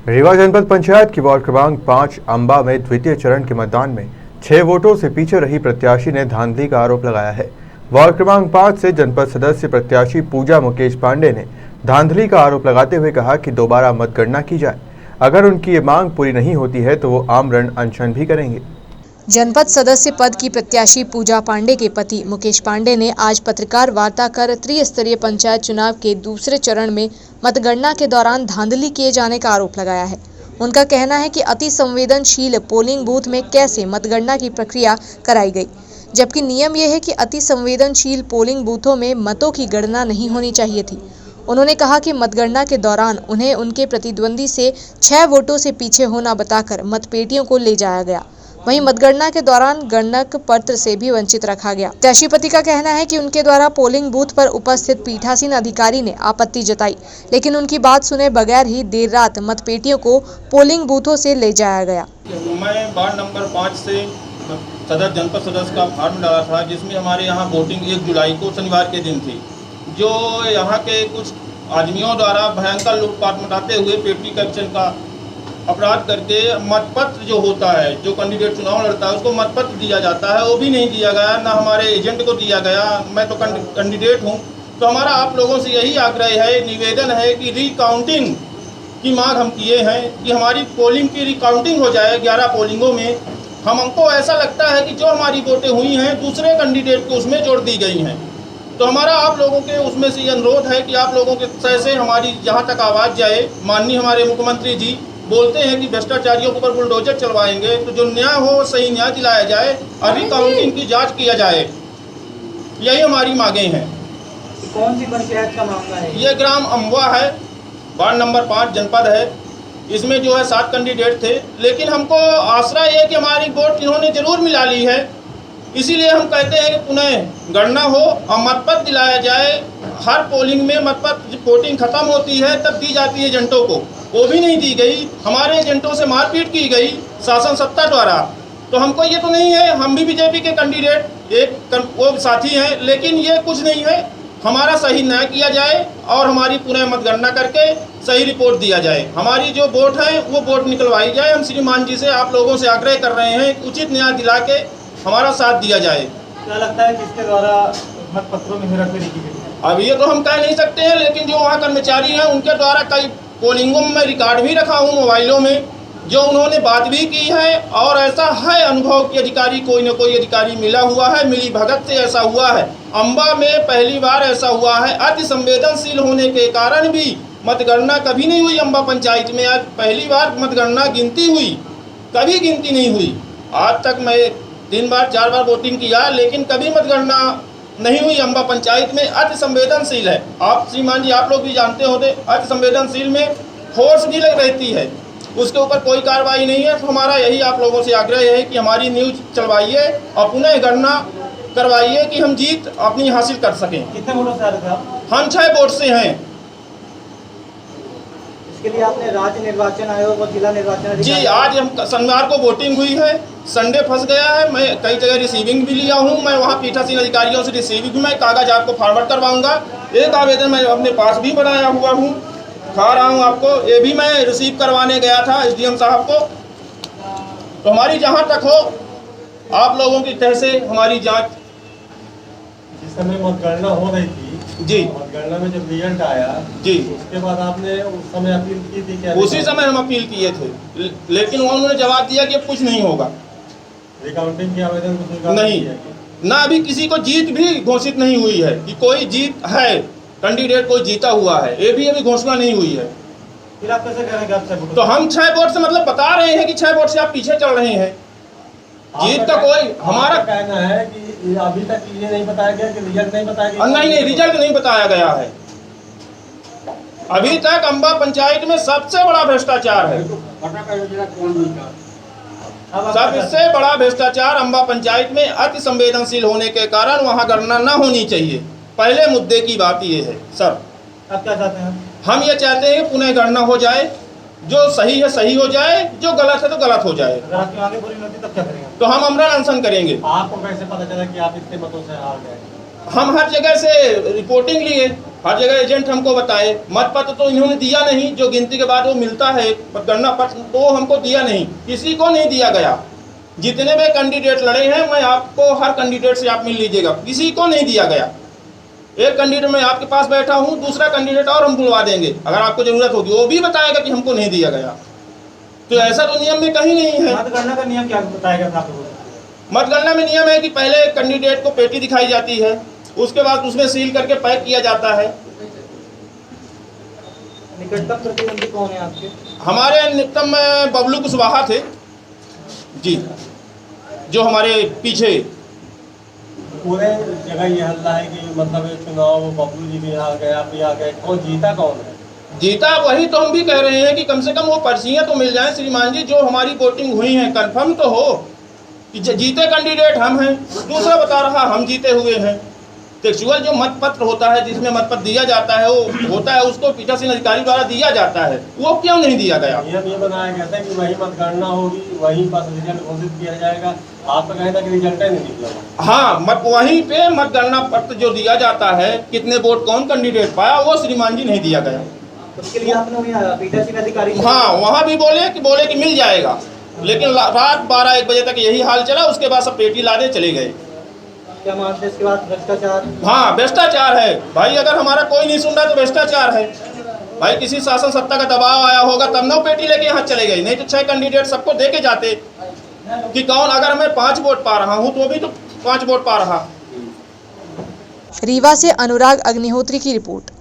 रीवा जनपद पंचायत की वार्ड क्रमांक 5 अंबा में द्वितीय चरण के मतदान में 6 वोटों से पीछे रही प्रत्याशी ने धांधली का आरोप लगाया है। वार्ड क्रमांक 5 से जनपद सदस्य प्रत्याशी पूजा मुकेश पांडे ने धांधली का आरोप लगाते हुए कहा कि दोबारा मतगणना की जाए। अगर उनकी ये मांग पूरी नहीं होती है तो वो आमरण अनशन भी करेंगे। जनपद सदस्य पद की प्रत्याशी पूजा पांडे के पति मुकेश पांडे ने आज पत्रकार वार्ता कर त्रिस्तरीय पंचायत चुनाव के दूसरे चरण में मतगणना के दौरान धांधली किए जाने का आरोप लगाया है। उनका कहना है कि अति संवेदनशील पोलिंग बूथ में कैसे मतगणना की प्रक्रिया कराई गई, जबकि नियम यह है कि अति संवेदनशील पोलिंग बूथों में मतों की गणना नहीं होनी चाहिए थी। उन्होंने कहा कि मतगणना के दौरान उन्हें उनके प्रतिद्वंदी से 6 वोटों से पीछे होना बताकर मतपेटियों को ले जाया गया। वहीं मतगणना के दौरान गणक पत्र से भी वंचित रखा गया। प्रत्याशी का कहना है कि उनके द्वारा पोलिंग बूथ पर उपस्थित पीठासीन अधिकारी ने आपत्ति जताई, लेकिन उनकी बात सुने बगैर ही देर रात मतपेटियों को पोलिंग बूथों से ले जाया गया। मैं वार्ड नंबर 5 से जनपद सदस्य का फॉर्म डाला था, जिसमें हमारे यहाँ वोटिंग 1 जुलाई को शनिवार के दिन थी। जो यहाँ के कुछ आदमियों द्वारा भयंकर लूटपाट मचाते हुए पेटी करप्शन का अपराध करके मतपत्र जो होता है, जो कैंडिडेट चुनाव लड़ता है उसको मतपत्र दिया जाता है, वो भी नहीं दिया गया, ना हमारे एजेंट को दिया गया। मैं तो कैंडिडेट हूँ, तो हमारा आप लोगों से यही आग्रह है, निवेदन है कि रिकाउंटिंग की मांग हम किए हैं कि हमारी पोलिंग की रिकाउंटिंग हो जाए। 11 पोलिंगों में हमको ऐसा लगता है कि जो हमारी वोटें हुई हैं दूसरे कैंडिडेट को उसमें जोड़ दी गई हैं। तो हमारा आप लोगों के उसमें से अनुरोध है कि आप लोगों के से हमारी जहाँ तक आवाज़ जाए, माननीय हमारे मुख्यमंत्री जी बोलते हैं कि भ्रष्टाचारियों के ऊपर बुलडोजर चलवाएंगे, तो जो न्याय हो सही न्याय दिलाया जाए और रिकाउंटिंग की जांच किया जाए। यही हमारी मांगे हैं। कौन सी पंचायत का मामला है? ये ग्राम अंबा है, वार्ड नंबर 5 जनपद है। इसमें जो है 7 कैंडिडेट थे, लेकिन हमको आशा है कि हमारी वोट इन्होंने जरूर मिला ली है। इसीलिए हम कहते हैं कि पुनः गणना हो और मतपत्र दिलाया जाए। हर पोलिंग में मतपत्र वोटिंग खत्म होती है तब दी जाती है एजेंटों को, वो भी नहीं दी गई। हमारे एजेंटों से मारपीट की गई शासन सत्ता द्वारा। तो हमको ये तो नहीं है, हम भी बीजेपी के कैंडिडेट एक वो साथी हैं, लेकिन ये कुछ नहीं है। हमारा सही न्याय किया जाए और हमारी पुनः मतगणना करके सही रिपोर्ट दिया जाए। हमारी जो वोट है वो वोट निकलवाई जाए। हम श्रीमान जी से आप लोगों से आग्रह कर रहे हैं, उचित न्याय दिला के हमारा साथ दिया जाए। क्या लगता है किसके द्वारा मतपत्रों में हेराफेरी की गई? अब ये तो हम कह नहीं सकते हैं, लेकिन जो वहाँ कर्मचारी हैं उनके द्वारा कई पोलिंगों में रिकॉर्ड भी रखा हूँ मोबाइलों में, जो उन्होंने बात भी की है। और ऐसा है अनुभव कि अधिकारी कोई न कोई अधिकारी मिला हुआ है, मिली भगत से ऐसा हुआ है। अंबा में पहली बार ऐसा हुआ है। अति संवेदनशील होने के कारण भी मतगणना कभी नहीं हुई अंबा पंचायत में। आज पहली बार मतगणना गिनती हुई, कभी गिनती नहीं हुई। आज तक मैं 3 बार 4 बार वोटिंग किया, लेकिन कभी मतगणना नहीं हुई अंबा पंचायत में। अति संवेदनशील है। आप श्रीमान जी आप लोग भी जानते होते, अति संवेदनशील में फोर्स भी रहती है, उसके ऊपर कोई कार्रवाई नहीं है। तो हमारा यही आप लोगों से आग्रह है कि हमारी न्यूज़ चलवाइए और पुनः गणना करवाइए कि हम जीत अपनी हासिल कर सकें। कितने वोटों से आ रहे थे आप? हम 6 वोट से हैं। इसके लिए आपने राज्य निर्वाचन आयोग और जिला निर्वाचन जी, आज हम शनिवार को वोटिंग हुई है, संडे फंस गया है। मैं कई जगह रिसीविंग भी लिया हूँ। मैं वहाँ पीठासीन अधिकारियों से रिसीविंग मैं कागज आपको फॉरवर्ड करवाऊंगा। एक आवेदन मैं अपने पास भी बनाया हुआ हूँ, खा रहा हूँ आपको। ये भी मैं रिसीव करवाने गया था SDM साहब को। तो हमारी जहाँ तक हो आप लोगों की तरह से हमारी जाँच। जिस समय मतगणना हो रही थी जी, मतगणना में जब रिजल्ट आया जी, उसके बाद आपने उस समय अपील की थी क्या? उसी समय हम अपील किए थे, लेकिन उन्होंने जवाब दिया कि कुछ नहीं होगा। रिकाउंटिंग के आवेदन को स्वीकार नहीं, ना अभी किसी को जीत भी घोषित नहीं हुई है कि कोई जीत है, कैंडिडेट कोई जीता हुआ है, ये भी अभी घोषणा नहीं हुई है। फिर आप कैसे करेंगे? आप तो हम 6 वोट से मतलब बता रहे हैं कि 6 वोट से आप पीछे चल रहे हैं। जीत का कोई हमारा कहना है कि अभी तक ये नहीं बताया गया कि रिजल्ट नहीं बताया गया। नहीं, रिजल्ट नहीं बताया गया है। अभी तक अंबा पंचायत में सबसे बड़ा भ्रष्टाचार है। सबसे बड़ा भ्रष्टाचार अंबा पंचायत में अति संवेदनशील होने के कारण वहां गणना न होनी चाहिए। पहले मुद्दे की बात ये है सर। आप क्या चाहते हैं? हम ये चाहते हैं पुनः गणना हो जाए, जो सही है सही हो जाए, जो गलत है तो गलत हो जाए। अगर आपकी आगे बुरी नहीं होती तब क्या करेंगे? तो हम आमरण अनशन करेंगे। आपको कैसे पता चला कि आप इतने मतों से हार गए? हम हर जगह से रिपोर्टिंग लिए, हर जगह एजेंट हमको बताए, मतपत्र तो इन्होंने दिया नहीं, जो गिनती के बाद वो मिलता है मतगणना पत्र तो हमको दिया नहीं, किसी को नहीं दिया गया। जितने भी कैंडिडेट लड़े हैं मैं आपको हर कैंडिडेट से आप मिल लीजिएगा, किसी को नहीं दिया गया। एक कैंडिडेट मैं आपके पास बैठा हूँ, दूसरा कैंडिडेट और हम बुलवा देंगे अगर आपको जरूरत होगी, वो भी बताएगा कि हमको नहीं दिया गया। तो ऐसा तो नियम में कहीं नहीं है। मतगणना का नियम क्या बताएगा आपको? मतगणना में नियम है कि पहले कैंडिडेट को पेटी दिखाई जाती है, उसके बाद उसमें सील करके पैक किया जाता है। निकटतम प्रतिद्वंदी कौन है आपके? हमारे निकटतम में बबलू कुशवाहा थे जी, जो हमारे पीछे। पूरे जगह ये हल्ला है कि मतलब चुनाव बबलू जी भी यहाँ गया, आप यहाँ गए, कौन जीता कौन है? जीता वही तो हम भी कह रहे हैं कि कम से कम वो पर्चियाँ तो मिल जाएं श्रीमान जी, जो हमारी वोटिंग हुई है कंफर्म तो हो कि जीते कैंडिडेट हम हैं, दूसरा बता रहा हम जीते हुए हैं। टेक्चुअल जो मत पत्र होता है जिसमें मत पत्र दिया जाता है वो होता है, उसको पीठासीन अधिकारी द्वारा दिया जाता है, वो क्यों नहीं दिया गया? नियम ये बनाया गया था कि वही मतगणना होगी, वहीं बस रिजल्ट घोषित किया जाएगा। आप तो कहें था कि रिजल्ट ही नहीं निकला। हाँ, वहीं पे मतगणना पत्र जो दिया जाता है, कितने वोट कौन कैंडिडेट पाया, वो श्रीमान जी नहीं दिया गया। उसके लिए आपने पीठासीन अधिकारी? हाँ, वहाँ भी बोले कि मिल जाएगा, लेकिन रात 12-1 बजे तक यही हाल चला, उसके बाद सब पेटी लादे चले गए। क्या मानते हैं इसके बाद भ्रष्टाचार? हाँ, भ्रष्टाचार है भाई, अगर हमारा कोई नहीं सुन रहा तो भ्रष्टाचार है भाई। किसी शासन सत्ता का दबाव आया होगा तब ना पेटी लेके यहाँ चले गए, नहीं तो 6 कैंडिडेट सबको दे के जाते कि कौन, अगर मैं 5 वोट पा रहा हूँ तो भी तो 5 वोट पा रहा। रीवा से अनुराग अग्निहोत्री की रिपोर्ट।